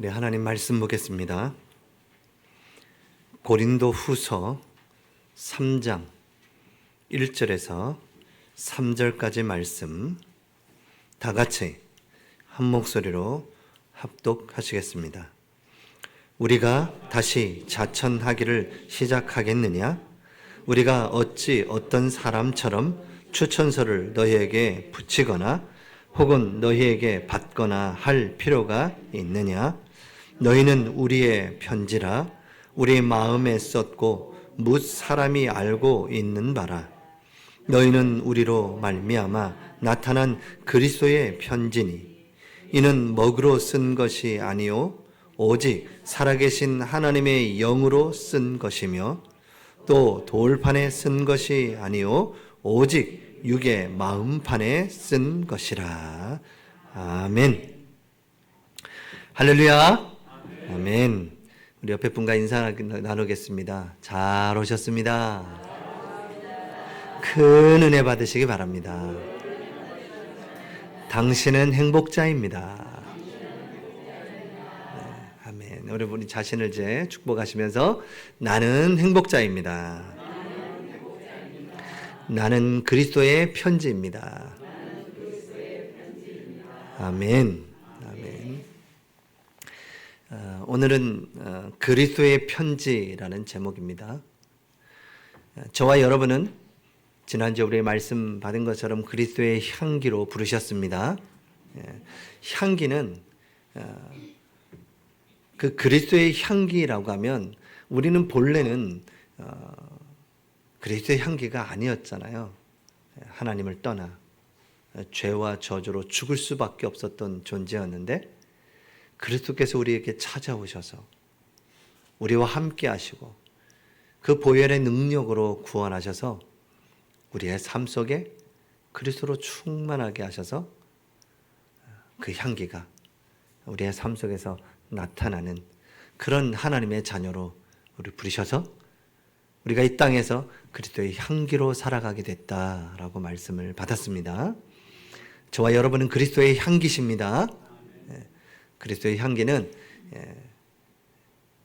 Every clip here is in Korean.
우리 하나님 말씀 보겠습니다. 고린도 후서 3장 1절에서 3절까지 말씀 다 같이 한 목소리로 합독하시겠습니다. 우리가 다시 자천하기를 시작하겠느냐? 우리가 어찌 어떤 사람처럼 추천서를 너희에게 붙이거나 혹은 너희에게 받거나 할 필요가 있느냐? 너희는 우리의 편지라 우리 마음에 썼고 뭇 사람이 알고 있는 바라. 너희는 우리로 말미암아 나타난 그리스도의 편지니 이는 먹으로 쓴 것이 아니요 오직 살아계신 하나님의 영으로 쓴 것이며 또 돌판에 쓴 것이 아니요 오직 육의 마음판에 쓴 것이라. 아멘. 할렐루야. 아멘. 우리 옆에 분과 인사 나누겠습니다. 잘 오셨습니다. 큰 은혜 받으시기 바랍니다. 당신은 행복자입니다. 네, 아멘. 여러분이 자신을 이제 축복하시면서 나는 행복자입니다. 나는 그리스도의 편지입니다. 아멘. 아멘. 오늘은 그리스도의 편지라는 제목입니다. 저와 여러분은 지난주에 우리 말씀 받은 것처럼 그리스도의 향기로 부르셨습니다. 향기는 그 그리스도의 향기라고 하면 우리는 본래는 그리스도의 향기가 아니었잖아요. 하나님을 떠나 죄와 저주로 죽을 수밖에 없었던 존재였는데 그리스도께서 우리에게 찾아오셔서 우리와 함께 하시고 그 보혈의 능력으로 구원하셔서 우리의 삶 속에 그리스도로 충만하게 하셔서 그 향기가 우리의 삶 속에서 나타나는 그런 하나님의 자녀로 우리 부르셔서 우리가 이 땅에서 그리스도의 향기로 살아가게 됐다라고 말씀을 받았습니다. 저와 여러분은 그리스도의 향기십니다. 그리스도의 향기는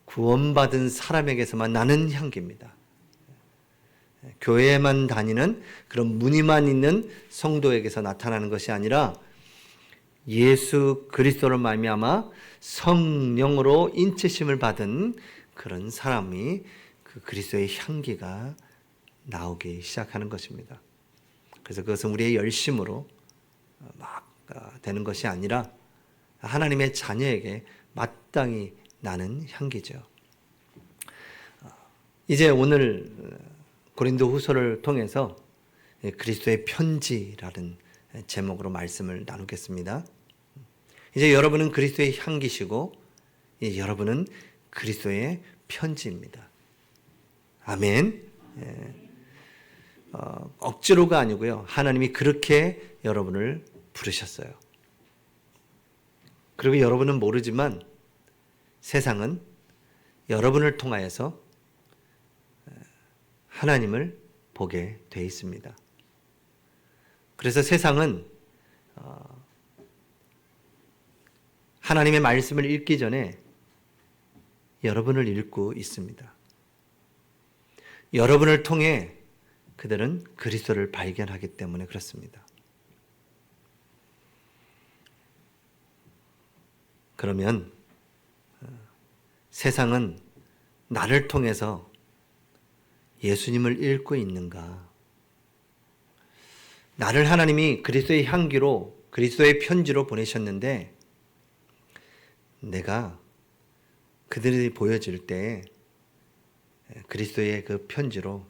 구원받은 사람에게서만 나는 향기입니다. 교회에만 다니는 그런 무늬만 있는 성도에게서 나타나는 것이 아니라 예수 그리스도로 말미암아 성령으로 인치심을 받은 그런 사람이 그 그리스도의 향기가 나오기 시작하는 것입니다. 그래서 그것은 우리의 열심으로 막 되는 것이 아니라 하나님의 자녀에게 마땅히 나는 향기죠. 이제 오늘 고린도 후서를 통해서 그리스도의 편지라는 제목으로 말씀을 나누겠습니다. 이제 여러분은 그리스도의 향기시고 여러분은 그리스도의 편지입니다. 아멘. 억지로가 아니고요. 하나님이 그렇게 여러분을 부르셨어요. 그리고 여러분은 모르지만 세상은 여러분을 통하여서 하나님을 보게 돼 있습니다. 그래서 세상은 하나님의 말씀을 읽기 전에 여러분을 읽고 있습니다. 여러분을 통해 그들은 그리스도를 발견하기 때문에 그렇습니다. 그러면 세상은 나를 통해서 예수님을 읽고 있는가? 나를 하나님이 그리스도의 향기로 그리스도의 편지로 보내셨는데 내가 그들이 보여질 때 그리스도의 그 편지로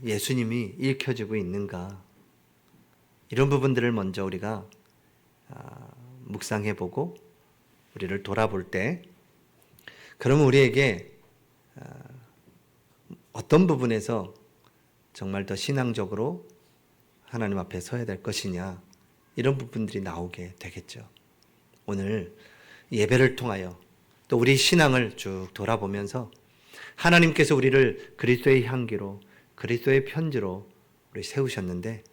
예수님이 읽혀지고 있는가? 이런 부분들을 먼저 우리가 묵상해보고 우리를 돌아볼 때 그러면 우리에게 어떤 부분에서 정말 더 신앙적으로 하나님 앞에 서야 될 것이냐 이런 부분들이 나오게 되겠죠. 오늘 예배를 통하여 또 우리 신앙을 쭉 돌아보면서 하나님께서 우리를 그리스도의 향기로 그리스도의 편지로 우리 세우셨는데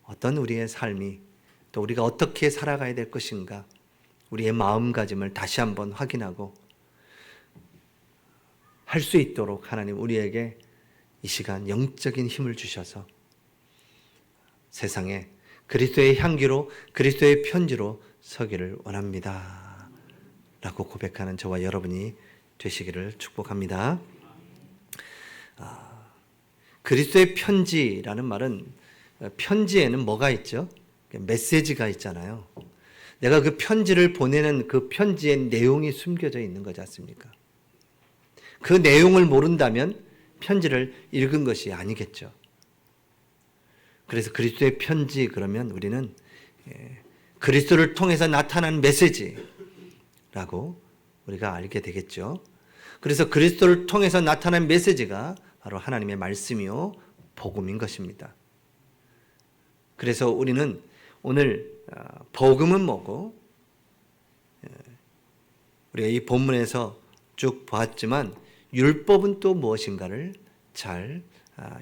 어떤 우리의 삶이 또 우리가 어떻게 살아가야 될 것인가 우리의 마음가짐을 다시 한번 확인하고 할 수 있도록 하나님 우리에게 이 시간 영적인 힘을 주셔서 세상에 그리스도의 향기로 그리스도의 편지로 서기를 원합니다 라고 고백하는 저와 여러분이 되시기를 축복합니다. 그리스도의 편지라는 말은 편지에는 뭐가 있죠? 메시지가 있잖아요. 내가 그 편지를 보내는 그 편지의 내용이 숨겨져 있는 거지 않습니까? 그 내용을 모른다면 편지를 읽은 것이 아니겠죠. 그래서 그리스도의 편지 그러면 우리는 그리스도를 통해서 나타난 메시지라고 우리가 알게 되겠죠. 그래서 그리스도를 통해서 나타난 메시지가 바로 하나님의 말씀이요 복음인 것입니다. 그래서 우리는 오늘 복음은 뭐고 우리가 이 본문에서 쭉 보았지만 율법은 또 무엇인가를 잘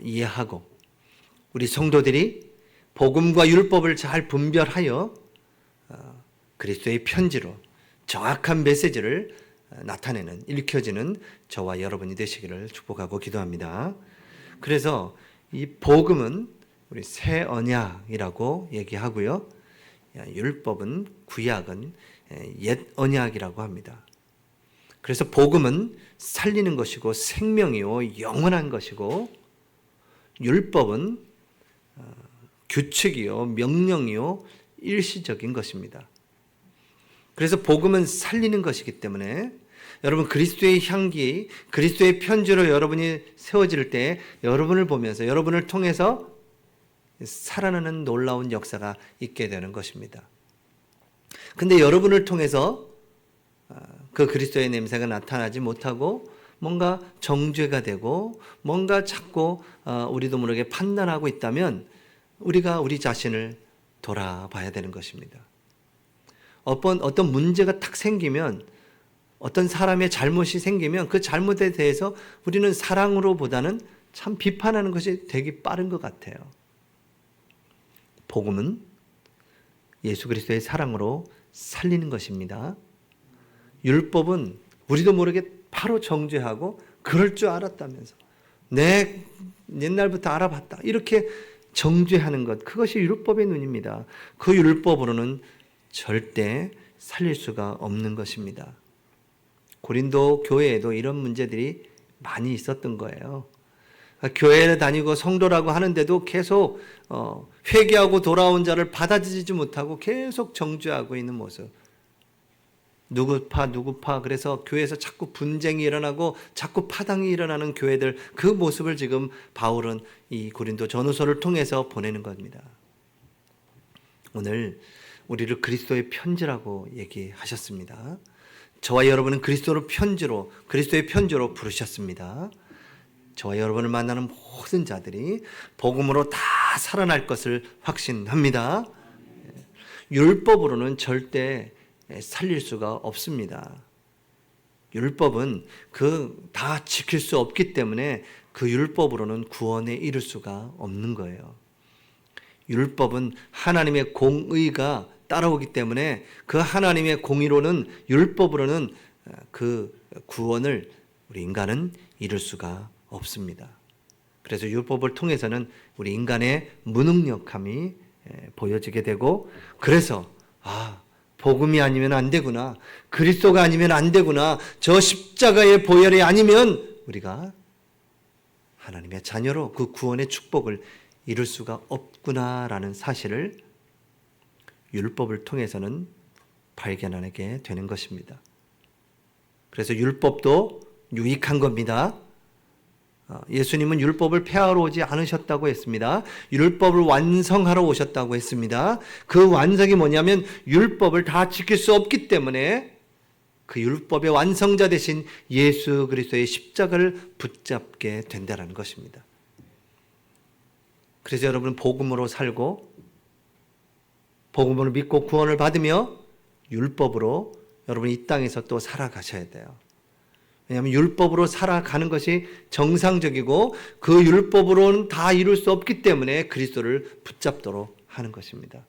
이해하고 우리 성도들이 복음과 율법을 잘 분별하여 그리스도의 편지로 정확한 메시지를 나타내는 일켜지는 저와 여러분이 되시기를 축복하고 기도합니다. 그래서 이 복음은 우리 새 언약이라고 얘기하고요. 율법은 구약은 옛 언약이라고 합니다. 그래서 복음은 살리는 것이고 생명이요 영원한 것이고 율법은 규칙이요 명령이요 일시적인 것입니다. 그래서 복음은 살리는 것이기 때문에 여러분 그리스도의 향기, 그리스도의 편지로 여러분이 세워질 때 여러분을 보면서 여러분을 통해서 살아나는 놀라운 역사가 있게 되는 것입니다. 근데 여러분을 통해서 그 그리스도의 냄새가 나타나지 못하고 뭔가 정죄가 되고 뭔가 자꾸 우리도 모르게 판단하고 있다면 우리가 우리 자신을 돌아봐야 되는 것입니다. 어떤 문제가 탁 생기면 어떤 사람의 잘못이 생기면 그 잘못에 대해서 우리는 사랑으로보다는 참 비판하는 것이 되게 빠른 것 같아요. 복음은 예수 그리스도의 사랑으로 살리는 것입니다. 율법은 우리도 모르게 바로 정죄하고 그럴 줄 알았다면서 내 옛날부터 알아봤다 이렇게 정죄하는 것 그것이 율법의 눈입니다. 그 율법으로는 절대 살릴 수가 없는 것입니다. 고린도 교회에도 이런 문제들이 많이 있었던 거예요. 교회를 다니고 성도라고 하는데도 계속 회개하고 돌아온 자를 받아들이지 못하고 계속 정죄하고 있는 모습. 누구 파 그래서 교회에서 자꾸 분쟁이 일어나고 자꾸 파당이 일어나는 교회들 그 모습을 지금 바울은 이 고린도 전후서를 통해서 보내는 겁니다. 오늘 우리를 그리스도의 편지라고 얘기하셨습니다. 저와 여러분은 그리스도의 편지로 부르셨습니다. 저와 여러분을 만나는 모든 자들이 복음으로 다 살아날 것을 확신합니다. 율법으로는 절대 살릴 수가 없습니다. 율법은 다 지킬 수 없기 때문에 그 율법으로는 구원에 이를 수가 없는 거예요. 율법은 하나님의 공의가 따라오기 때문에 그 하나님의 공의로는 율법으로는 그 구원을 우리 인간은 이룰 수가 없습니다. 그래서 율법을 통해서는 우리 인간의 무능력함이 보여지게 되고 그래서 복음이 아니면 안 되구나. 그리스도가 아니면 안 되구나. 저 십자가의 보혈이 아니면 우리가 하나님의 자녀로 그 구원의 축복을 이룰 수가 없구나라는 사실을 율법을 통해서는 발견하게 되는 것입니다. 그래서 율법도 유익한 겁니다. 예수님은 율법을 폐하러 오지 않으셨다고 했습니다. 율법을 완성하러 오셨다고 했습니다. 그 완성이 뭐냐면 율법을 다 지킬 수 없기 때문에 그 율법의 완성자 되신 예수 그리스도의 십자가를 붙잡게 된다는 것입니다. 그래서 여러분은 복음으로 살고 복음을 믿고 구원을 받으며 율법으로 여러분이 이 땅에서 또 살아가셔야 돼요. 왜냐하면 율법으로 살아가는 것이 정상적이고 그 율법으로는 다 이룰 수 없기 때문에 그리스도를 붙잡도록 하는 것입니다.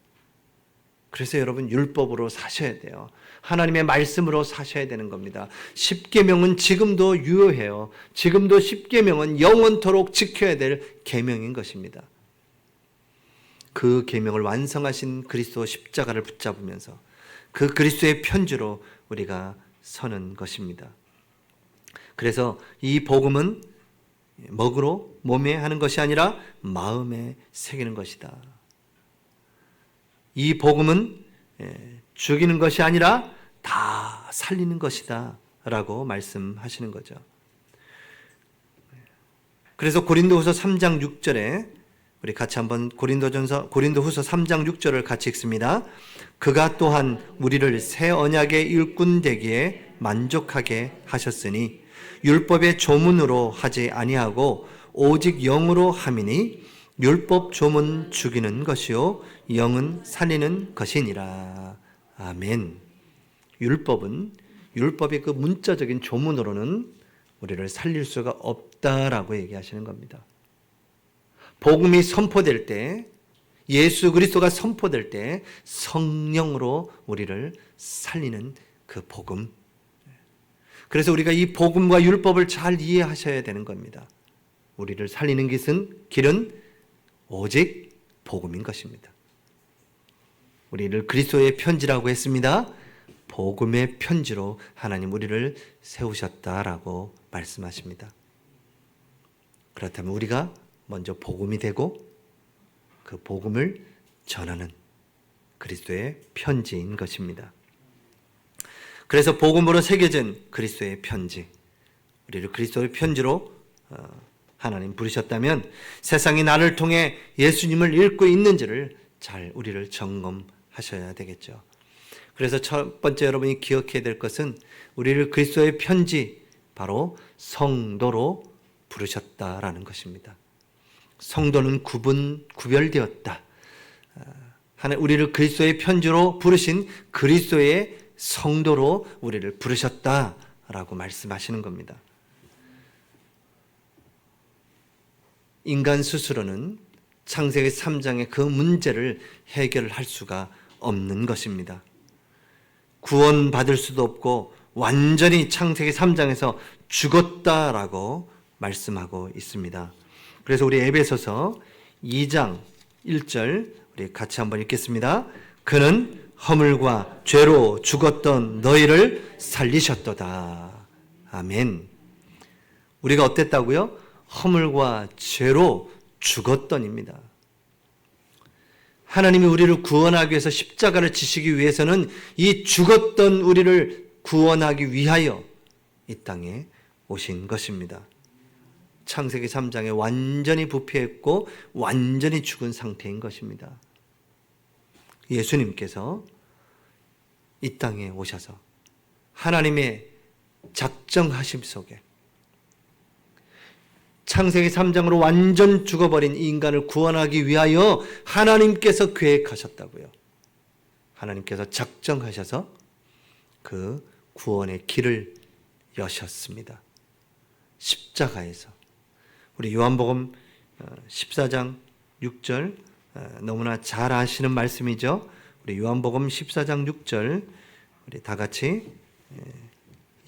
그래서 여러분 율법으로 사셔야 돼요. 하나님의 말씀으로 사셔야 되는 겁니다. 십계명은 지금도 유효해요. 지금도 십계명은 영원토록 지켜야 될 계명인 것입니다. 그 계명을 완성하신 그리스도 십자가를 붙잡으면서 그 그리스도의 편지로 우리가 서는 것입니다. 그래서 이 복음은 먹으로 몸에 하는 것이 아니라 마음에 새기는 것이다. 이 복음은 죽이는 것이 아니라 다 살리는 것이다 라고 말씀하시는 거죠. 그래서 고린도후서 3장 6절에 우리 같이 한번 고린도후서 3장 6절을 같이 읽습니다. 그가 또한 우리를 새 언약의 일꾼 되기에 만족하게 하셨으니 율법의 조문으로 하지 아니하고 오직 영으로 함이니 율법 조문 죽이는 것이요 영은 살리는 것이니라. 아멘. 율법의 그 문자적인 조문으로는 우리를 살릴 수가 없다라고 얘기하시는 겁니다. 복음이 선포될 때, 예수 그리스도가 선포될 때 성령으로 우리를 살리는 그 복음. 그래서 우리가 이 복음과 율법을 잘 이해하셔야 되는 겁니다. 우리를 살리는 길은 오직 복음인 것입니다. 우리를 그리스도의 편지라고 했습니다. 복음의 편지로 하나님 우리를 세우셨다라고 말씀하십니다. 그렇다면 우리가 먼저 복음이 되고 그 복음을 전하는 그리스도의 편지인 것입니다. 그래서 복음으로 새겨진 그리스도의 편지, 우리를 그리스도의 편지로 하나님 부르셨다면 세상이 나를 통해 예수님을 읽고 있는지를 잘 우리를 점검하셔야 되겠죠. 그래서 첫 번째 여러분이 기억해야 될 것은 우리를 그리스도의 편지, 바로 성도로 부르셨다라는 것입니다. 성도는 구별되었다. 우리를 그리스도의 편지로 부르신 그리스도의 성도로 우리를 부르셨다라고 말씀하시는 겁니다. 인간 스스로는 창세기 3장의 그 문제를 해결할 수가 없는 것입니다. 구원받을 수도 없고 완전히 창세기 3장에서 죽었다라고 말씀하고 있습니다. 그래서 우리 에베소서 2장 1절 우리 같이 한번 읽겠습니다. 그는 허물과 죄로 죽었던 너희를 살리셨도다. 아멘. 우리가 어땠다고요? 허물과 죄로 죽었던입니다. 하나님이 우리를 구원하기 위해서 십자가를 지시기 위해서는 이 죽었던 우리를 구원하기 위하여 이 땅에 오신 것입니다. 창세기 3장에 완전히 부패했고 완전히 죽은 상태인 것입니다. 예수님께서 이 땅에 오셔서 하나님의 작정하심 속에 창세기 3장으로 완전 죽어버린 인간을 구원하기 위하여 하나님께서 계획하셨다고요. 하나님께서 작정하셔서 그 구원의 길을 여셨습니다. 십자가에서. 우리 요한복음 14장 6절 너무나 잘 아시는 말씀이죠. 우리 요한복음 14장 6절 우리 다 같이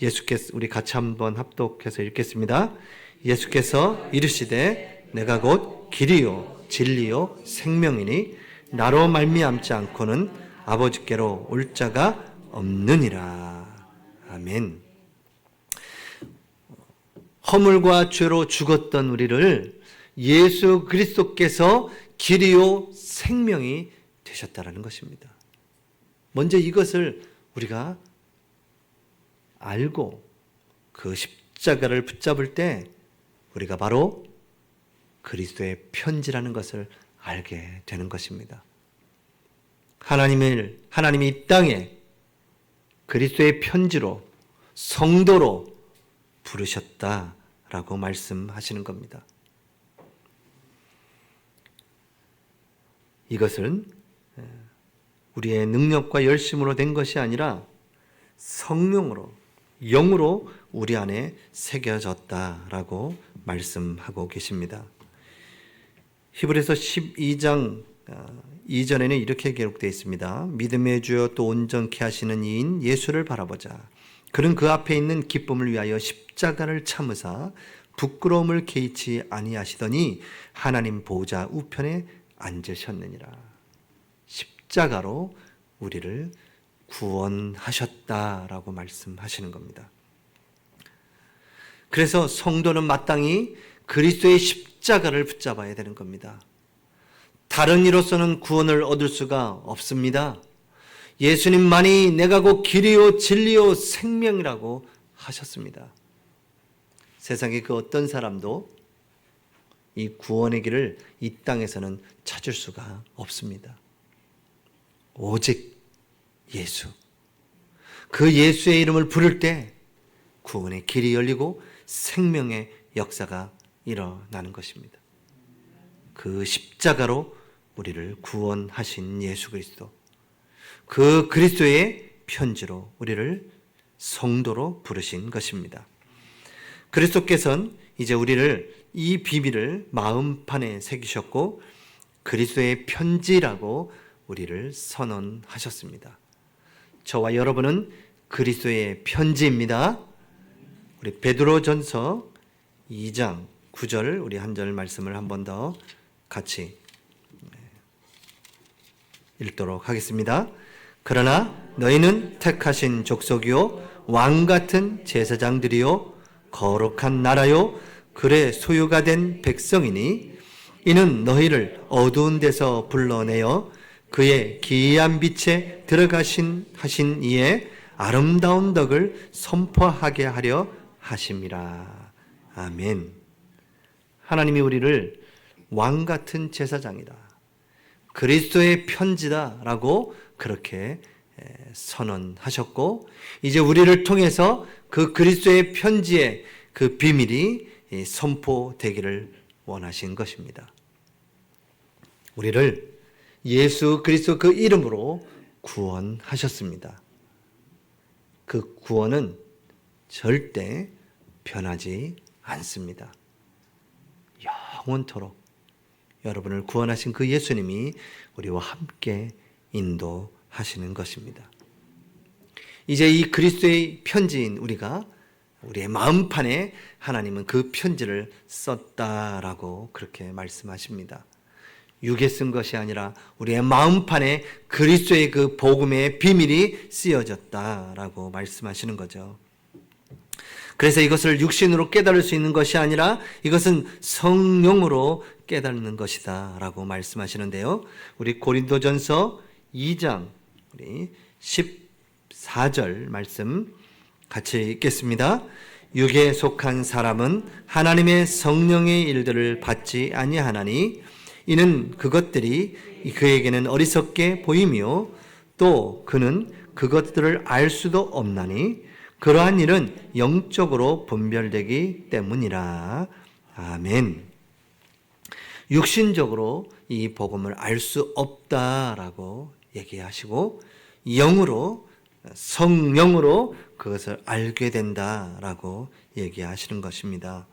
예수께서 우리 같이 한번 합독해서 읽겠습니다. 예수께서 이르시되 내가 곧 길이요 진리요 생명이니 나로 말미암지 않고는 아버지께로 올 자가 없느니라. 아멘. 허물과 죄로 죽었던 우리를 예수 그리스도께서 길이요 생명이 되셨다라는 것입니다. 먼저 이것을 우리가 알고 그 십자가를 붙잡을 때 우리가 바로 그리스도의 편지라는 것을 알게 되는 것입니다. 하나님이 이 땅에 그리스도의 편지로 성도로 부르셨다라고 말씀하시는 겁니다. 이것은 우리의 능력과 열심으로 된 것이 아니라 성령으로, 영으로 우리 안에 새겨졌다라고 말씀하고 계십니다. 히브리서 12장 이전에는 이렇게 기록되어 있습니다. 믿음의 주여 또 온전케 하시는 이인 예수를 바라보자. 그는 그 앞에 있는 기쁨을 위하여 십자가를 참으사 부끄러움을 개의치 아니하시더니 하나님 보좌 우편에 앉으셨느니라. 십자가로 우리를 구원하셨다라고 말씀하시는 겁니다. 그래서 성도는 마땅히 그리스도의 십자가를 붙잡아야 되는 겁니다. 다른 이로서는 구원을 얻을 수가 없습니다. 예수님만이 내가 곧 길이요 진리요 생명이라고 하셨습니다. 세상의 그 어떤 사람도 이 구원의 길을 이 땅에서는 찾을 수가 없습니다. 오직 예수, 그 예수의 이름을 부를 때 구원의 길이 열리고 생명의 역사가 일어나는 것입니다. 그 십자가로 우리를 구원하신 예수 그리스도, 그 그리스도의 편지로 우리를 성도로 부르신 것입니다. 그리스도께서는 이제 우리를 이 비밀을 마음판에 새기셨고 그리스도의 편지라고 우리를 선언하셨습니다. 저와 여러분은 그리스도의 편지입니다. 우리 베드로전서 2장 9절 우리 한 절 말씀을 한 번 더 같이 읽도록 하겠습니다. 그러나 너희는 택하신 족속이요 왕같은 제사장들이요 거룩한 나라요 그의 소유가 된 백성이니 이는 너희를 어두운 데서 불러내어 그의 기이한 빛에 하신 이의 아름다운 덕을 선포하게 하려 하심이라. 아멘. 하나님이 우리를 왕같은 제사장이다, 그리스도의 편지다라고 그렇게 선언하셨고 이제 우리를 통해서 그 그리스도의 편지의 그 비밀이 선포되기를 원하신 것입니다. 우리를 예수 그리스도 그 이름으로 구원하셨습니다. 그 구원은 절대 변하지 않습니다. 영원토록 여러분을 구원하신 그 예수님이 우리와 함께 인도하시는 것입니다. 이제 이 그리스도의 편지인 우리가 우리의 마음판에 하나님은 그 편지를 썼다라고 그렇게 말씀하십니다. 육에 쓴 것이 아니라 우리의 마음판에 그리스도의 그 복음의 비밀이 쓰여졌다라고 말씀하시는 거죠. 그래서 이것을 육신으로 깨달을 수 있는 것이 아니라 이것은 성령으로 깨닫는 것이다 라고 말씀하시는데요. 우리 고린도전서 2장 우리 14절 말씀 같이 읽겠습니다. 육에 속한 사람은 하나님의 성령의 일들을 받지 아니하나니 이는 그것들이 그에게는 어리석게 보이며 또 그는 그것들을 알 수도 없나니 그러한 일은 영적으로 분별되기 때문이라. 아멘. 육신적으로 이 복음을 알 수 없다라고 얘기하시고 영으로 성령으로 그것을 알게 된다라고 얘기하시는 것입니다.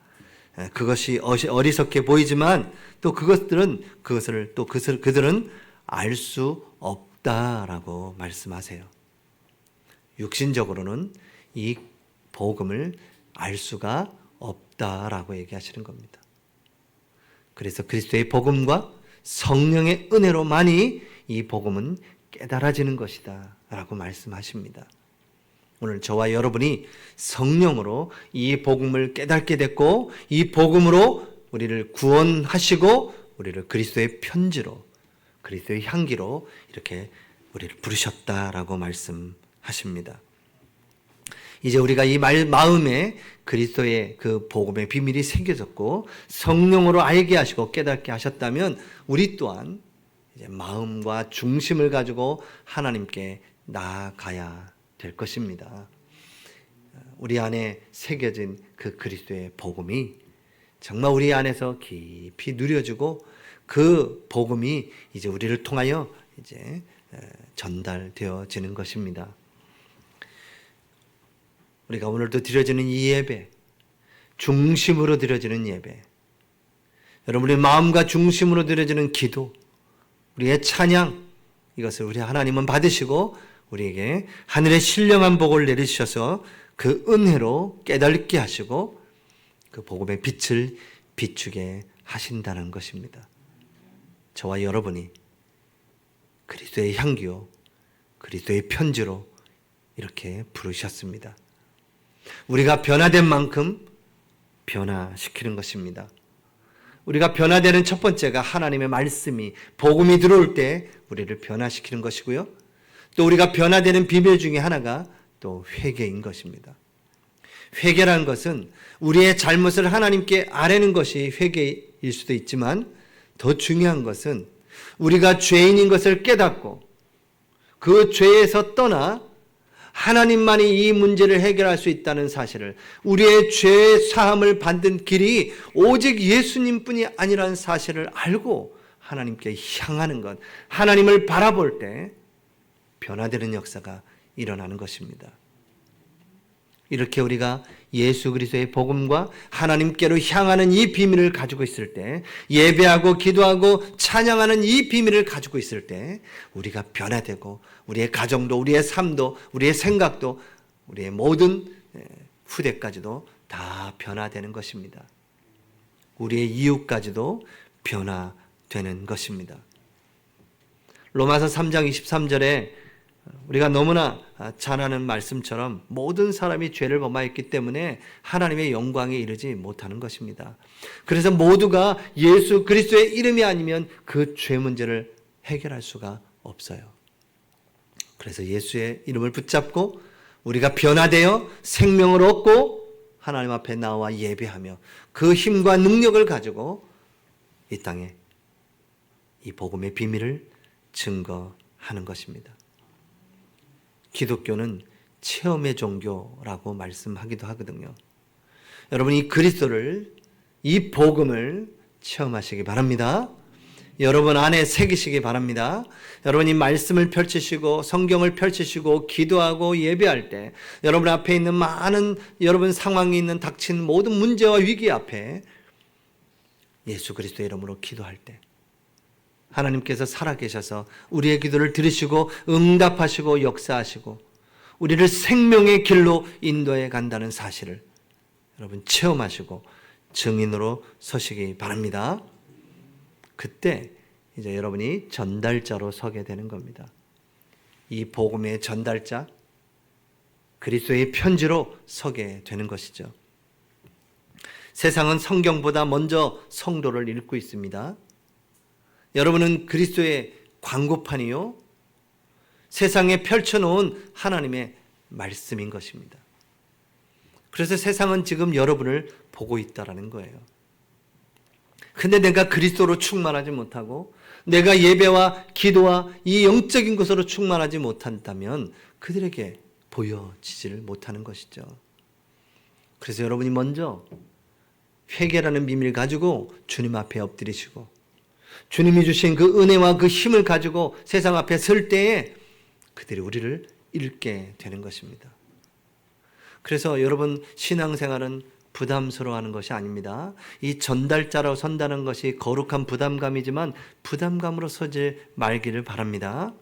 그것이 어리석게 보이지만 또 그들은 알 수 없다라고 말씀하세요. 육신적으로는 이 복음을 알 수가 없다라고 얘기하시는 겁니다. 그래서 그리스도의 복음과 성령의 은혜로만이 이 복음은 깨달아지는 것이다 라고 말씀하십니다. 오늘 저와 여러분이 성령으로 이 복음을 깨닫게 됐고 이 복음으로 우리를 구원하시고 우리를 그리스도의 편지로 그리스도의 향기로 이렇게 우리를 부르셨다라고 말씀하십니다. 이제 우리가 이 마음에 그리스도의 그 복음의 비밀이 새겨졌고 성령으로 알게 하시고 깨닫게 하셨다면 우리 또한 이제 마음과 중심을 가지고 하나님께 나아가야 될 것입니다. 우리 안에 새겨진 그 그리스도의 복음이 정말 우리 안에서 깊이 누려지고 그 복음이 이제 우리를 통하여 이제 전달되어지는 것입니다. 우리가 오늘도 드려지는 이 예배, 중심으로 드려지는 예배, 여러분의 마음과 중심으로 드려지는 기도, 우리의 찬양, 이것을 우리 하나님은 받으시고 우리에게 하늘의 신령한 복을 내리셔서 그 은혜로 깨닫게 하시고 그 복음의 빛을 비추게 하신다는 것입니다. 저와 여러분이 그리스도의 향기요, 그리스도의 편지로 이렇게 부르셨습니다. 우리가 변화된 만큼 변화시키는 것입니다. 우리가 변화되는 첫 번째가 하나님의 말씀이, 복음이 들어올 때 우리를 변화시키는 것이고요. 또 우리가 변화되는 비밀 중에 하나가 또 회개인 것입니다. 회개라는 것은 우리의 잘못을 하나님께 아뢰는 것이 회개일 수도 있지만 더 중요한 것은 우리가 죄인인 것을 깨닫고 그 죄에서 떠나 하나님만이 이 문제를 해결할 수 있다는 사실을, 우리의 죄 사함을 받는 길이 오직 예수님뿐이 아니라는 사실을 알고 하나님께 향하는 것, 하나님을 바라볼 때 변화되는 역사가 일어나는 것입니다. 이렇게 우리가 예수 그리스도의 복음과 하나님께로 향하는 이 비밀을 가지고 있을 때, 예배하고 기도하고 찬양하는 이 비밀을 가지고 있을 때 우리가 변화되고 우리의 가정도, 우리의 삶도, 우리의 생각도, 우리의 모든 후대까지도 다 변화되는 것입니다. 우리의 이웃까지도 변화되는 것입니다. 로마서 3장 23절에 우리가 너무나 잘 아는 말씀처럼 모든 사람이 죄를 범하였기 때문에 하나님의 영광에 이르지 못하는 것입니다. 그래서 모두가 예수 그리스도의 이름이 아니면 그 죄 문제를 해결할 수가 없어요. 그래서 예수의 이름을 붙잡고 우리가 변화되어 생명을 얻고 하나님 앞에 나와 예배하며 그 힘과 능력을 가지고 이 땅에 이 복음의 비밀을 증거하는 것입니다. 기독교는 체험의 종교라고 말씀하기도 하거든요. 여러분, 이 그리스도를, 이 복음을 체험하시기 바랍니다. 여러분 안에 새기시기 바랍니다. 여러분이 말씀을 펼치시고 성경을 펼치시고 기도하고 예배할 때 여러분 앞에 있는 많은 여러분 상황이 있는 닥친 모든 문제와 위기 앞에 예수 그리스도의 이름으로 기도할 때 하나님께서 살아계셔서 우리의 기도를 들으시고 응답하시고 역사하시고 우리를 생명의 길로 인도해 간다는 사실을 여러분 체험하시고 증인으로 서시기 바랍니다. 그때 이제 여러분이 전달자로 서게 되는 겁니다. 이 복음의 전달자, 그리스도의 편지로 서게 되는 것이죠. 세상은 성경보다 먼저 성도를 읽고 있습니다. 여러분은 그리스도의 광고판이요, 세상에 펼쳐놓은 하나님의 말씀인 것입니다. 그래서 세상은 지금 여러분을 보고 있다라는 거예요. 근데 내가 그리스도로 충만하지 못하고 내가 예배와 기도와 이 영적인 것으로 충만하지 못한다면 그들에게 보여지지를 못하는 것이죠. 그래서 여러분이 먼저 회개라는 비밀을 가지고 주님 앞에 엎드리시고 주님이 주신 그 은혜와 그 힘을 가지고 세상 앞에 설 때에 그들이 우리를 읽게 되는 것입니다. 그래서 여러분 신앙생활은 부담스러워하는 것이 아닙니다. 이 전달자로 선다는 것이 거룩한 부담감이지만 부담감으로 서지 말기를 바랍니다.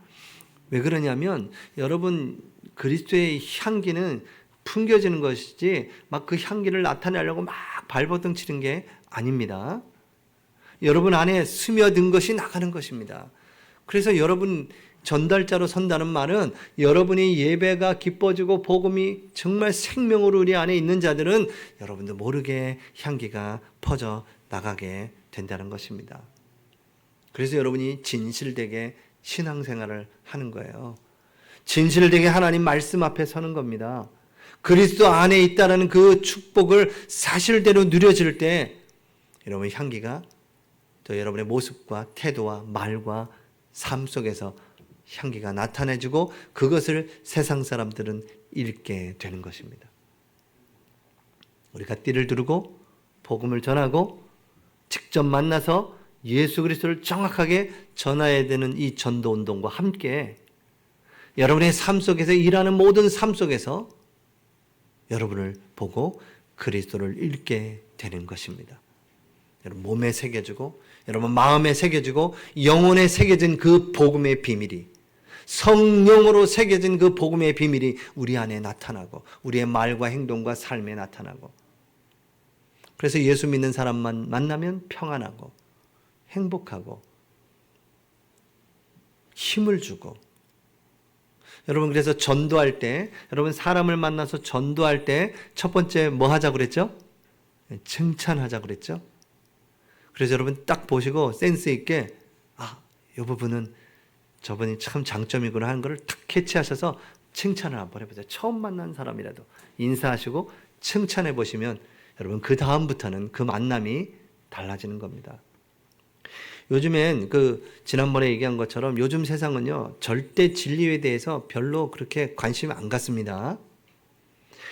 왜 그러냐면 여러분 그리스도의 향기는 풍겨지는 것이지 막 그 향기를 나타내려고 막 발버둥 치는 게 아닙니다. 여러분 안에 스며든 것이 나가는 것입니다. 그래서 여러분 전달자로 선다는 말은 여러분이 예배가 기뻐지고 복음이 정말 생명으로 우리 안에 있는 자들은 여러분도 모르게 향기가 퍼져 나가게 된다는 것입니다. 그래서 여러분이 진실되게 신앙생활을 하는 거예요. 진실되게 하나님 말씀 앞에 서는 겁니다. 그리스도 안에 있다는 그 축복을 사실대로 누려질 때 여러분 향기가 또 여러분의 모습과 태도와 말과 삶 속에서 향기가 나타내주고 그것을 세상 사람들은 읽게 되는 것입니다. 우리가 띠를 두르고 복음을 전하고 직접 만나서 예수 그리스도를 정확하게 전해야 되는 이 전도 운동과 함께 여러분의 삶 속에서 일하는 모든 삶 속에서 여러분을 보고 그리스도를 읽게 되는 것입니다. 여러분 몸에 새겨지고 여러분 마음에 새겨지고 영혼에 새겨진 그 복음의 비밀이, 성령으로 새겨진 그 복음의 비밀이 우리 안에 나타나고 우리의 말과 행동과 삶에 나타나고, 그래서 예수 믿는 사람만 만나면 평안하고 행복하고 힘을 주고. 여러분 그래서 전도할 때, 여러분 사람을 만나서 전도할 때 첫 번째 뭐 하자고 그랬죠? 칭찬하자고 그랬죠? 그래서 여러분 딱 보시고 센스 있게 이 부분은 저분이 참 장점이구나 하는 것을 탁 캐치하셔서 칭찬을 한번 해보세요. 처음 만난 사람이라도 인사하시고 칭찬해 보시면 여러분 그 다음부터는 그 만남이 달라지는 겁니다. 요즘엔 지난번에 얘기한 것처럼 요즘 세상은요, 절대 진리에 대해서 별로 그렇게 관심이 안 갖습니다.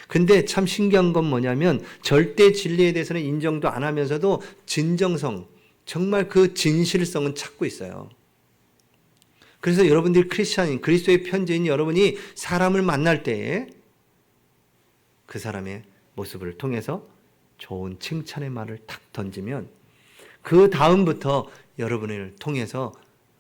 근데 참 신기한 건 뭐냐면 절대 진리에 대해서는 인정도 안 하면서도 진정성, 정말 그 진실성은 찾고 있어요. 그래서 여러분들이 크리스찬인, 그리스도의 편지인 여러분이 사람을 만날 때에 그 사람의 모습을 통해서 좋은 칭찬의 말을 탁 던지면 그 다음부터 여러분을 통해서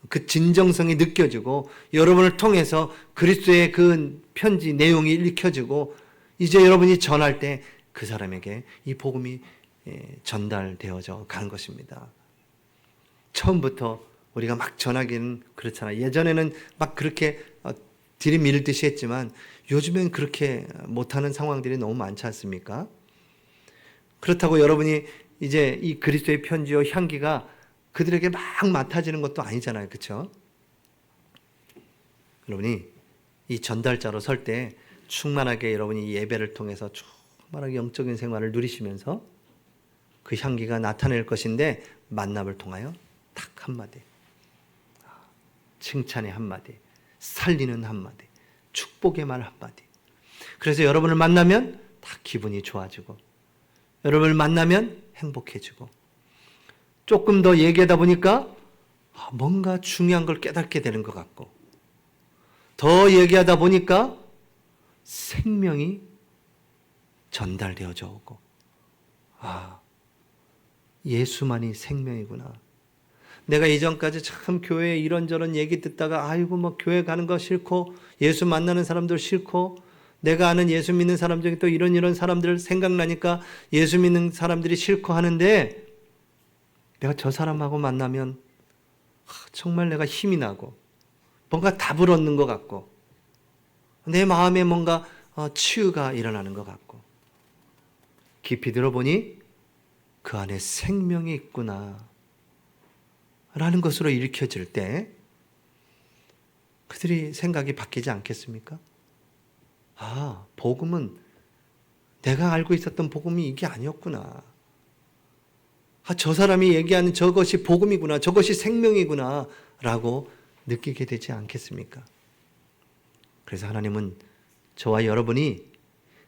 그 진정성이 느껴지고 여러분을 통해서 그리스도의 그 편지 내용이 읽혀지고 이제 여러분이 전할 때 그 사람에게 이 복음이 전달되어져 가는 것입니다. 처음부터 우리가 막 전하기는 그렇잖아요. 예전에는 막 그렇게 들이밀듯이 했지만 요즘엔 그렇게 못하는 상황들이 너무 많지 않습니까? 그렇다고 여러분이 이제 이 그리스도의 편지와 향기가 그들에게 막 맡아지는 것도 아니잖아요. 그렇죠? 여러분이 이 전달자로 설 때 충만하게 여러분이 예배를 통해서 충만하게 영적인 생활을 누리시면서 그 향기가 나타낼 것인데, 만남을 통하여 딱 한마디, 칭찬의 한마디, 살리는 한마디, 축복의 말 한마디. 그래서 여러분을 만나면 다 기분이 좋아지고 여러분을 만나면 행복해지고, 조금 더 얘기하다 보니까 뭔가 중요한 걸 깨닫게 되는 것 같고, 더 얘기하다 보니까 생명이 전달되어져 오고, 예수만이 생명이구나. 내가 이전까지 참 교회에 이런저런 얘기 듣다가 교회 가는 거 싫고 예수 만나는 사람들 싫고 내가 아는 예수 믿는 사람 중에 또 이런 사람들 생각나니까 예수 믿는 사람들이 싫고 하는데, 내가 저 사람하고 만나면 정말 내가 힘이 나고 뭔가 답을 얻는 것 같고 내 마음에 뭔가 치유가 일어나는 것 같고, 깊이 들어보니 그 안에 생명이 있구나 라는 것으로 일으켜질 때 그들이 생각이 바뀌지 않겠습니까? 복음은 내가 알고 있었던 복음이 이게 아니었구나. 저 사람이 얘기하는 저것이 복음이구나, 저것이 생명이구나 라고 느끼게 되지 않겠습니까? 그래서 하나님은 저와 여러분이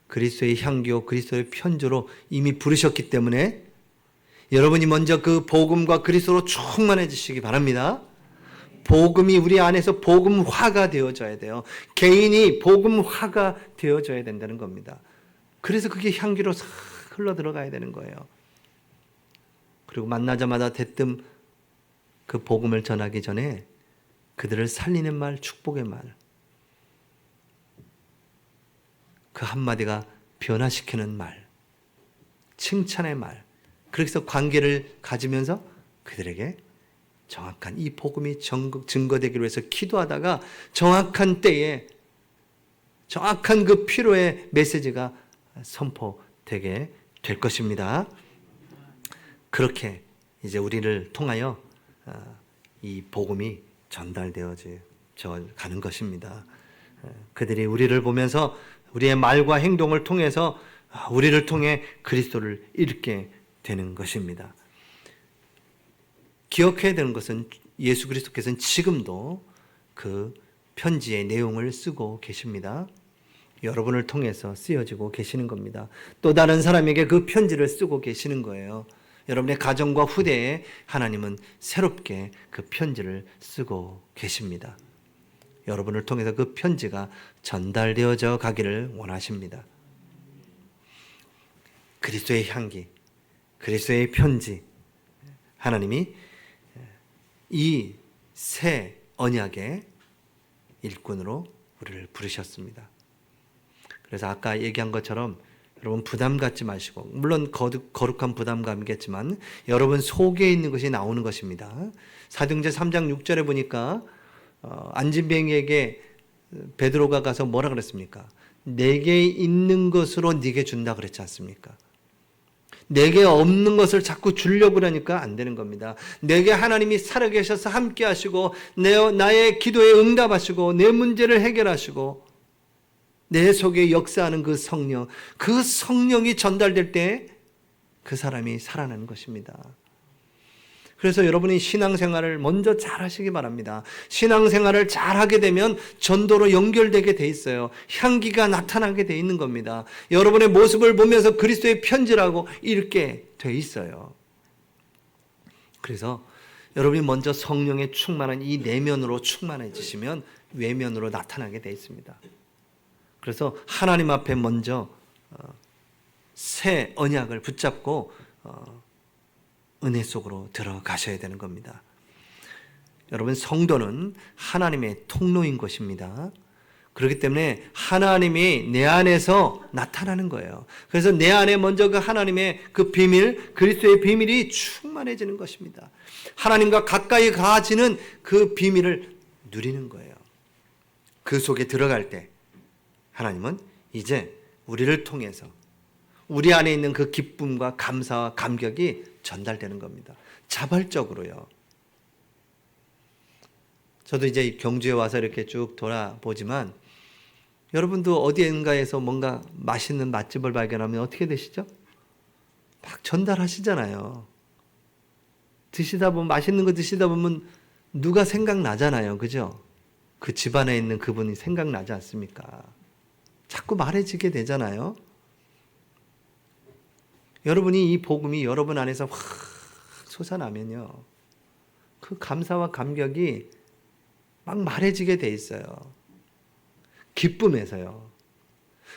그리스도의 향기요 그리스도의 편주로 이미 부르셨기 때문에 여러분이 먼저 그 복음과 그리스도로 충만해지시기 바랍니다. 복음이 우리 안에서 복음화가 되어져야 돼요. 개인이 복음화가 되어져야 된다는 겁니다. 그래서 그게 향기로 싹 흘러 들어가야 되는 거예요. 그리고 만나자마자 대뜸 그 복음을 전하기 전에 그들을 살리는 말, 축복의 말, 그 한마디가 변화시키는 말, 칭찬의 말, 그래서 관계를 가지면서 그들에게 정확한 이 복음이 증거되기를 위해서 기도하다가 정확한 때에 정확한 그 필요의 메시지가 선포되게 될 것입니다. 그렇게 이제 우리를 통하여 이 복음이 전달되어져 가는 것입니다. 그들이 우리를 보면서 우리의 말과 행동을 통해서 우리를 통해 그리스도를 읽게 되는 것입니다. 기억해야 되는 것은 예수 그리스도께서는 지금도 그 편지의 내용을 쓰고 계십니다. 여러분을 통해서 쓰여지고 계시는 겁니다. 또 다른 사람에게 그 편지를 쓰고 계시는 거예요. 여러분의 가정과 후대에 하나님은 새롭게 그 편지를 쓰고 계십니다. 여러분을 통해서 그 편지가 전달되어져 가기를 원하십니다. 그리스도의 향기, 그리스도의 편지, 하나님이 이 새 언약의 일꾼으로 우리를 부르셨습니다. 그래서 아까 얘기한 것처럼 여러분 부담 갖지 마시고, 물론 거룩한 부담감이겠지만 여러분 속에 있는 것이 나오는 것입니다. 사도행전 3장 6절에 보니까 안진뱅이에게 베드로가 가서 뭐라 그랬습니까? 내게 있는 것으로 네게 준다 그랬지 않습니까? 내게 없는 것을 자꾸 주려고 그러니까 안 되는 겁니다. 내게 하나님이 살아계셔서 함께 하시고 나의 기도에 응답하시고 내 문제를 해결하시고 내 속에 역사하는 그 성령이 전달될 때 그 사람이 살아나는 것입니다. 그래서 여러분이 신앙생활을 먼저 잘 하시기 바랍니다. 신앙생활을 잘 하게 되면 전도로 연결되게 돼 있어요. 향기가 나타나게 돼 있는 겁니다. 여러분의 모습을 보면서 그리스도의 편지라고 읽게 돼 있어요. 그래서 여러분이 먼저 성령의 충만한 이 내면으로 충만해지시면 외면으로 나타나게 돼 있습니다. 그래서 하나님 앞에 먼저 새 언약을 붙잡고 은혜 속으로 들어가셔야 되는 겁니다. 여러분, 성도는 하나님의 통로인 것입니다. 그렇기 때문에 하나님이 내 안에서 나타나는 거예요. 그래서 내 안에 먼저 그 하나님의 그 비밀, 그리스도의 비밀이 충만해지는 것입니다. 하나님과 가까이 가지는 그 비밀을 누리는 거예요. 그 속에 들어갈 때 하나님은 이제 우리를 통해서 우리 안에 있는 그 기쁨과 감사와 감격이 전달되는 겁니다. 자발적으로요. 저도 이제 경주에 와서 이렇게 쭉 돌아보지만 여러분도 어디인가에서 뭔가 맛있는 맛집을 발견하면 어떻게 되시죠? 막 전달하시잖아요. 드시다 보면, 맛있는 거 드시다 보면 누가 생각나잖아요. 그죠? 그 집안에 있는 그분이 생각나지 않습니까? 자꾸 말해지게 되잖아요. 여러분이 이 복음이 여러분 안에서 확 솟아나면요, 그 감사와 감격이 막 말해지게 돼 있어요. 기쁨에서요.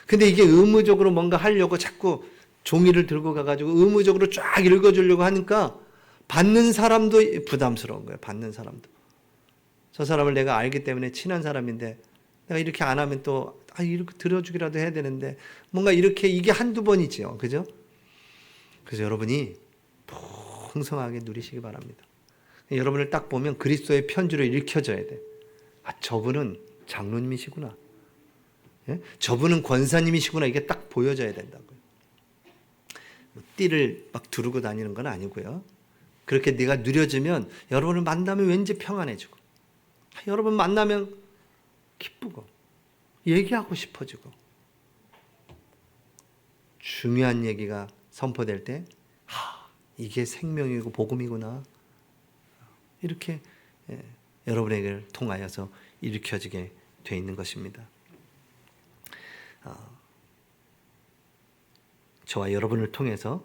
근데 이게 의무적으로 뭔가 하려고 자꾸 종이를 들고 가가지고 의무적으로 쫙 읽어주려고 하니까 받는 사람도 부담스러운 거예요. 받는 사람도. 저 사람을 내가 알기 때문에 친한 사람인데 내가 이렇게 안 하면 또 이렇게 들어주기라도 해야 되는데 뭔가 이렇게 이게 한두 번이지요. 그죠? 그래서 여러분이 풍성하게 누리시기 바랍니다. 여러분을 딱 보면 그리스도의 편지로 읽혀져야 돼. 저분은 장로님이시구나. 예? 저분은 권사님이시구나. 이게 딱 보여져야 된다고요. 띠를 막 두르고 다니는 건 아니고요. 그렇게 네가 누려지면 여러분을 만나면 왠지 평안해지고, 여러분 만나면 기쁘고 얘기하고 싶어지고, 중요한 얘기가 선포될 때 이게 생명이고 복음이구나, 이렇게 여러분에게 통하여서 일으켜지게 돼 있는 것입니다. 저와 여러분을 통해서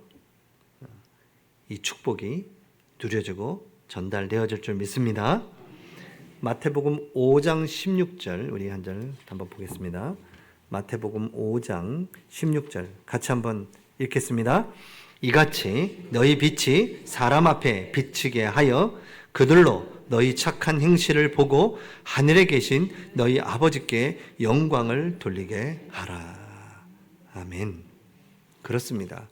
이 축복이 누려지고 전달되어질 줄 믿습니다. 마태복음 5장 16절 우리 한 절 한번 보겠습니다. 마태복음 5장 16절 같이 한번 읽겠습니다. 이같이 너희 빛이 사람 앞에 비치게 하여 그들로 너희 착한 행실을 보고 하늘에 계신 너희 아버지께 영광을 돌리게 하라. 아멘. 그렇습니다.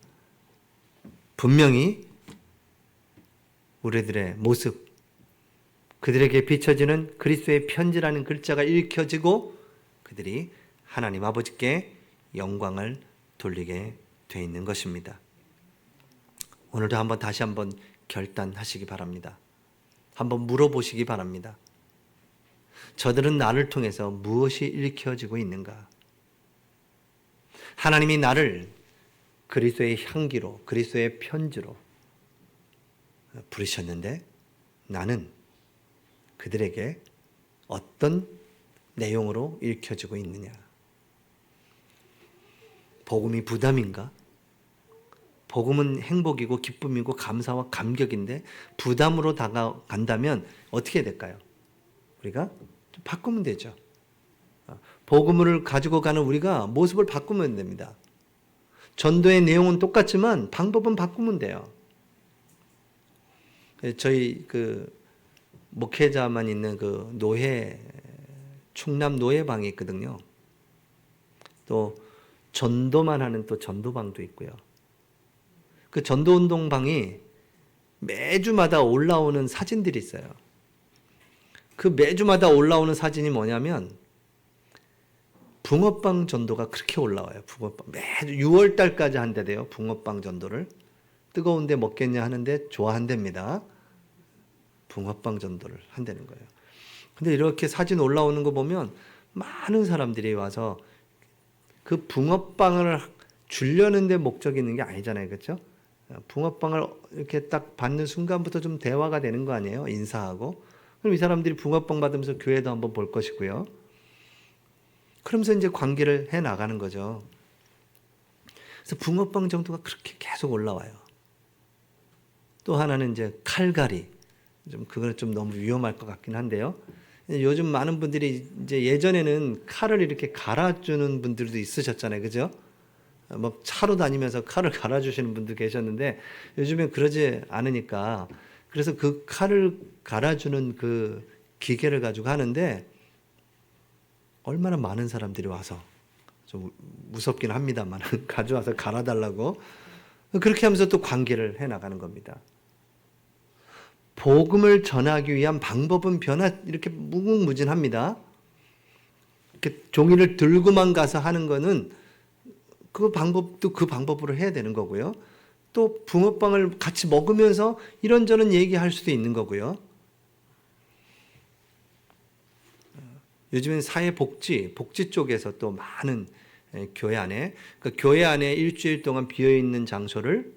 분명히 우리들의 모습, 그들에게 비춰지는 그리스도의 편지라는 글자가 읽혀지고 그들이 하나님 아버지께 영광을 돌리게 돼 있는 것입니다. 오늘도 다시 한번 결단하시기 바랍니다. 한번 물어보시기 바랍니다. 저들은 나를 통해서 무엇이 읽혀지고 있는가? 하나님이 나를 그리스도의 향기로, 그리스도의 편지로 부르셨는데 나는 그들에게 어떤 내용으로 읽혀지고 있느냐? 복음이 부담인가? 복음은 행복이고 기쁨이고 감사와 감격인데 부담으로 다가간다면 어떻게 될까요? 우리가 좀 바꾸면 되죠. 복음을 가지고 가는 우리가 모습을 바꾸면 됩니다. 전도의 내용은 똑같지만 방법은 바꾸면 돼요. 저희 그 목회자만 있는 그 노회, 충남 노회방이 있거든요. 또 전도만 하는 또 전도방도 있고요. 그 전도운동방이 매주마다 올라오는 사진들이 있어요. 그 매주마다 올라오는 사진이 뭐냐면 붕어빵 전도가 그렇게 올라와요. 붕어빵 매주 6월 달까지 한대요. 붕어빵 전도를. 뜨거운데 먹겠냐 하는데 좋아한답니다. 붕어빵 전도를 한다는 거예요. 근데 이렇게 사진 올라오는 거 보면 많은 사람들이 와서 그 붕어빵을 주려는 데 목적이 있는 게 아니잖아요. 그렇죠? 붕어빵을 이렇게 딱 받는 순간부터 좀 대화가 되는 거 아니에요? 인사하고. 그럼 이 사람들이 붕어빵 받으면서 교회도 한번 볼 것이고요. 그러면서 이제 관계를 해 나가는 거죠. 그래서 붕어빵 정도가 그렇게 계속 올라와요. 또 하나는 이제 칼갈이. 그거는 좀 너무 위험할 것 같긴 한데요. 요즘 많은 분들이 이제 예전에는 칼을 이렇게 갈아주는 분들도 있으셨잖아요. 그죠? 뭐 차로 다니면서 칼을 갈아주시는 분도 계셨는데 요즘엔 그러지 않으니까 그래서 그 칼을 갈아주는 그 기계를 가지고 하는데 얼마나 많은 사람들이 와서 좀 무섭긴 합니다만 가져와서 갈아달라고 그렇게 하면서 또 관계를 해나가는 겁니다. 복음을 전하기 위한 방법은 이렇게 무궁무진합니다. 이렇게 종이를 들고만 가서 하는 거는 그 방법도 그 방법으로 해야 되는 거고요. 또 붕어빵을 같이 먹으면서 이런저런 얘기할 수도 있는 거고요. 요즘엔 사회복지 쪽에서 또 많은 교회 안에 교회 안에 일주일 동안 비어있는 장소를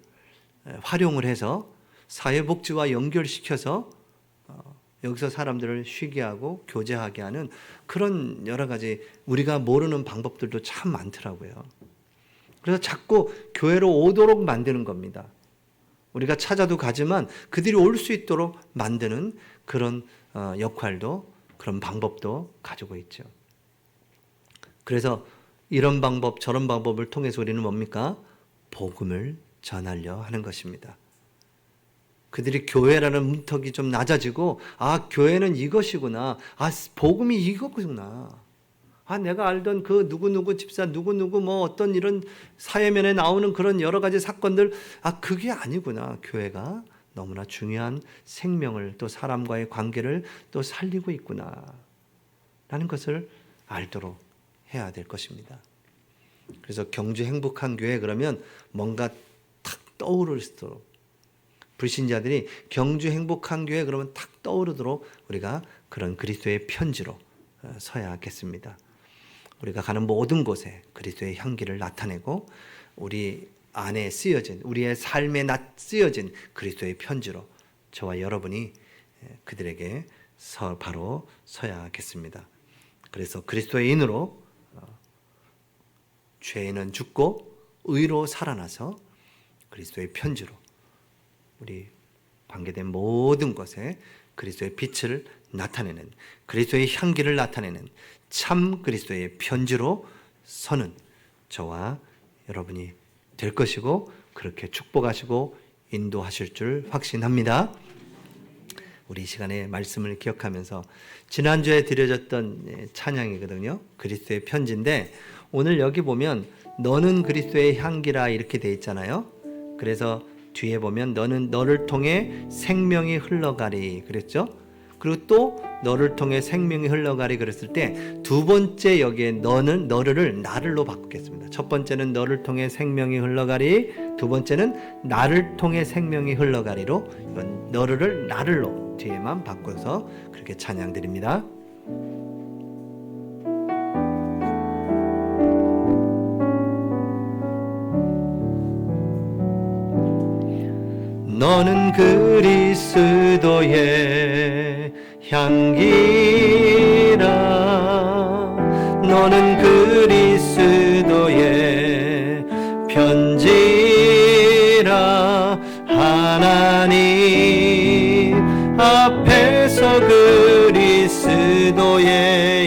활용을 해서 사회복지와 연결시켜서 여기서 사람들을 쉬게 하고 교제하게 하는 그런 여러 가지 우리가 모르는 방법들도 참 많더라고요. 그래서 자꾸 교회로 오도록 만드는 겁니다. 우리가 찾아도 가지만 그들이 올 수 있도록 만드는 그런 역할도 그런 방법도 가지고 있죠. 그래서 이런 방법 저런 방법을 통해서 우리는 뭡니까? 복음을 전하려 하는 것입니다. 그들이 교회라는 문턱이 좀 낮아지고 교회는 이것이구나. 복음이 이거구나. 내가 알던 그 누구누구 집사 누구누구 뭐 어떤 이런 사회면에 나오는 그런 여러 가지 사건들 그게 아니구나. 교회가 너무나 중요한 생명을 또 사람과의 관계를 또 살리고 있구나 라는 것을 알도록 해야 될 것입니다. 그래서 경주 행복한 교회 그러면 뭔가 탁 떠오르도록 불신자들이 경주 행복한 교회 그러면 탁 떠오르도록 우리가 그런 그리스도의 편지로 서야겠습니다. 우리가 가는 모든 곳에 그리스도의 향기를 나타내고 우리 안에 쓰여진 우리의 삶에 쓰여진 그리스도의 편지로 저와 여러분이 그들에게 바로 서야겠습니다. 그래서 그리스도의 인으로 죄인은 죽고 의로 살아나서 그리스도의 편지로 우리 관계된 모든 것에 그리스도의 빛을 나타내는 그리스도의 향기를 나타내는 참 그리스도의 편지로 서는 저와 여러분이 될 것이고 그렇게 축복하시고 인도하실 줄 확신합니다. 우리 이 시간에 말씀을 기억하면서 지난주에 드려졌던 찬양이거든요. 그리스도의 편지인데 오늘 여기 보면 너는 그리스도의 향기라 이렇게 돼 있잖아요. 그래서 뒤에 보면 너를 통해 생명이 흘러가리 그랬죠. 그리고 또 너를 통해 생명이 흘러가리 그랬을 때 두 번째 여기에 너를 나를로 바꾸겠습니다. 첫 번째는 너를 통해 생명이 흘러가리, 두 번째는 나를 통해 생명이 흘러가리로 너를 나를로 뒤에만 바꿔서 그렇게 찬양드립니다. 너는 그리스도의 향기라 너는 그리스도의 편지라 하나님 앞에서 그리스도의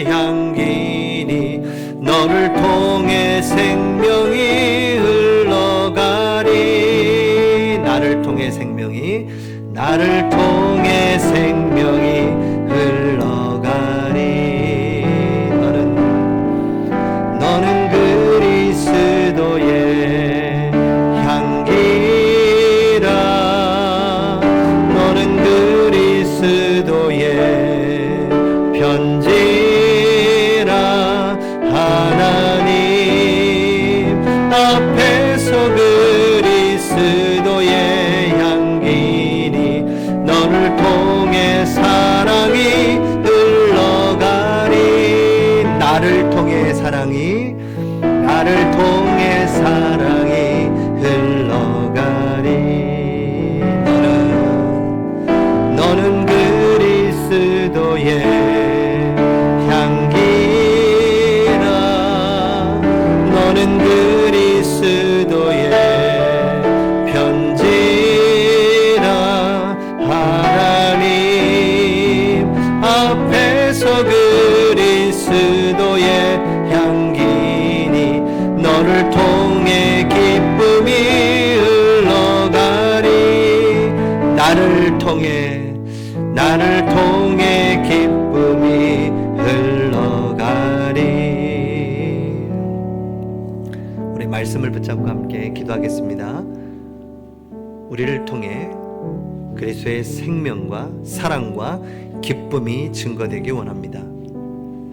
향기니 너를 통해 생명이 흘러가리 나를 통해 생명이 나를 통해 생명이 흘러가리. 너는 그리스도의 향기라. 너는 그리스도의 편지라. 하나님 앞에서 그리스도의 향기니 너를 통해 사랑이 흘러가리. 나를 통해 사랑이 흘러가리. 너는 그리스도의 향기라. 너는 그리스도의 편지라. 하나님 앞에서 그리스도의 향기니 너를 통해 기쁨이 흘러가리. 나를 통해 기쁨이 흘러가리. 우리 말씀을 붙잡고 함께 기도하겠습니다. 우리를 통해 그리스도의 생명과 사랑과 기쁨이 증거되기 원합니다.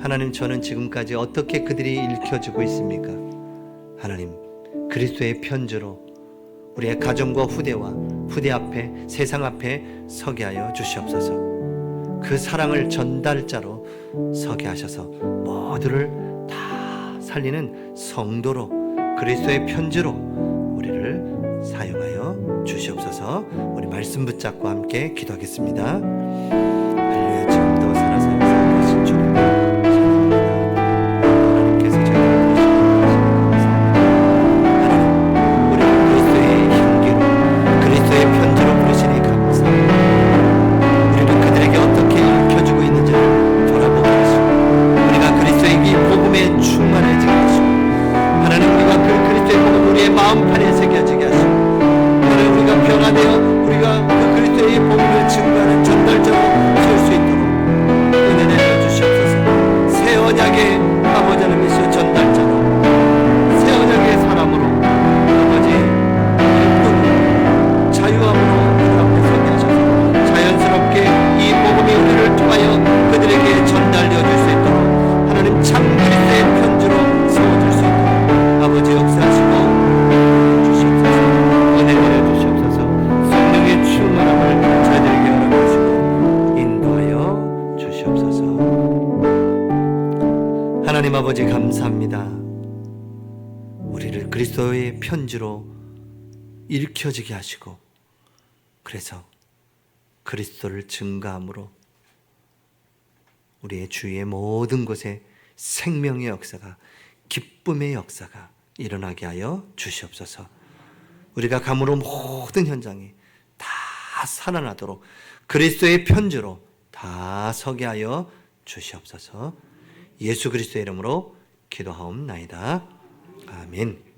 하나님, 저는 지금까지 어떻게 그들이 읽혀지고 있습니까? 하나님, 그리스도의 편지로 우리의 가정과 후대 앞에, 세상 앞에 서게 하여 주시옵소서. 그 사랑을 전달자로 서게 하셔서 모두를 다 살리는 성도로, 그리스도의 편지로 우리를 사용하여 주시옵소서. 우리 말씀 붙잡고 함께 기도하겠습니다. 할렐루야. 지금도 살아서 역사하신 주님 마음판에 새겨지게 하시고, 하나님 우리가 변화되어 우리가 그 그리스도의 복음을 증거하는 전달자로 설 수 있도록 은혜 내려 주시옵소서. 새 언약의 아버지 하나님이시여 전달자로, 새 언약의 사람으로 아버지 기쁨 자유함으로 그 앞에 서게 하셔서 자연스럽게 이 복음이 우리를 통하여 그들에게 전달되어 줄 수 있도록 하나님 참 그리스도의 편지로 세워줄 수 있도록 아버지 역사하시고 하나님 아버지 감사합니다. 우리를 그리스도의 편지로 일켜지게 하시고, 그래서 그리스도를 증거함으로 우리의 주위의 모든 곳에 생명의 역사가, 기쁨의 역사가 일어나게 하여 주시옵소서. 우리가 감으로 모든 현장이 다 살아나도록 그리스도의 편지로 다 서게 하여 주시옵소서. 예수 그리스도의 이름으로 기도하옵나이다. 아멘.